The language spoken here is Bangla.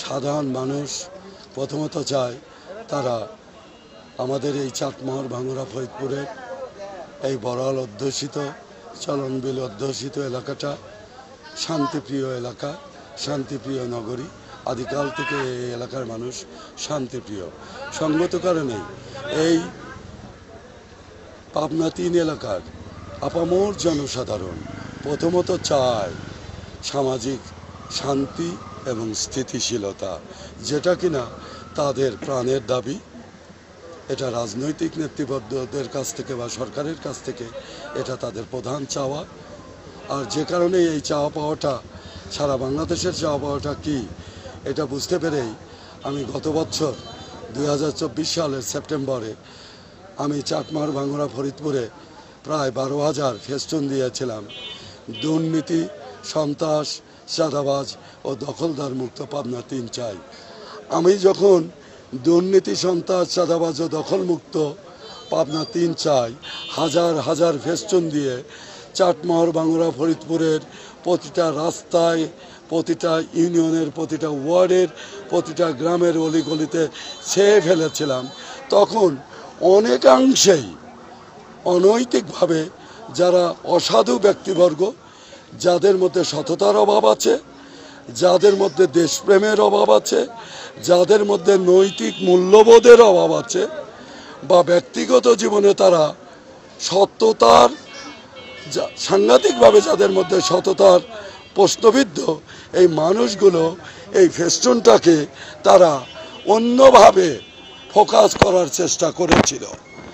সাধারণ মানুষ প্রথমত চায় তারা আমাদের এই চাটমোহর ভাঙ্গুরা ফরিদপুরের এই বড়াল অধ্যুষিত চলনবিল অধ্যুষিত এলাকাটা শান্তিপ্রিয় এলাকা, শান্তিপ্রিয় নগরী। আদিকাল থেকে এই এলাকার মানুষ শান্তিপ্রিয়। সঙ্গত কারণে এই পাবনা ৩ এলাকার আপামর জনসাধারণ প্রথমত চায় সামাজিক শান্তি এবং স্থিতিশীলতা, যেটা কিনা তাদের প্রাণের দাবি। এটা রাজনৈতিক নেতৃবৃন্দদের কাছ থেকে বা সরকারের কাছ থেকে এটা তাদের প্রধান চাওয়া। আর যে কারণে এই চাওয়া পাওয়াটা সারা বাংলাদেশের চাওয়া পাওয়াটা কি এটা বুঝতে পেরেই আমি গত বছর 2024 সালের সেপ্টেম্বরে আমি চাটমোহর ভাঙ্গুরা ফরিদপুরে প্রায় 12,000 ফেস্টুন দিয়েছিলাম। দুর্নীতি, সন্ত্রাস, চাঁদাবাজ ও দখলদার মুক্ত পাবনা ৩ চাই। আমি যখন দুর্নীতি, সন্ত্রাস, চাঁদাবাজ ও দখলমুক্ত পাবনা ৩ চাই হাজার হাজার ফেস্টুন দিয়ে চাটমোহর ভাঙ্গুরা ফরিদপুরের প্রতিটা রাস্তায়, প্রতিটা ইউনিয়নের, প্রতিটা ওয়ার্ডের, প্রতিটা গ্রামের অলিগলিতে ছেয়ে ফেলেছিলাম, তখন অনেকাংশেই অনৈতিকভাবে যারা অসাধু ব্যক্তিবর্গ, যাদের মধ্যে সততার অভাব আছে, যাদের মধ্যে দেশপ্রেমের অভাব আছে, যাদের মধ্যে নৈতিক মূল্যবোধের অভাব আছে, বা ব্যক্তিগত জীবনে তারা সততার সাংঘাতিকভাবে যাদের মধ্যে সততার প্রশ্নবিদ্ধ, এই মানুষগুলো এই ফেস্টুনটাকে তারা অন্যভাবে ফোকাস করার চেষ্টা করেছিল।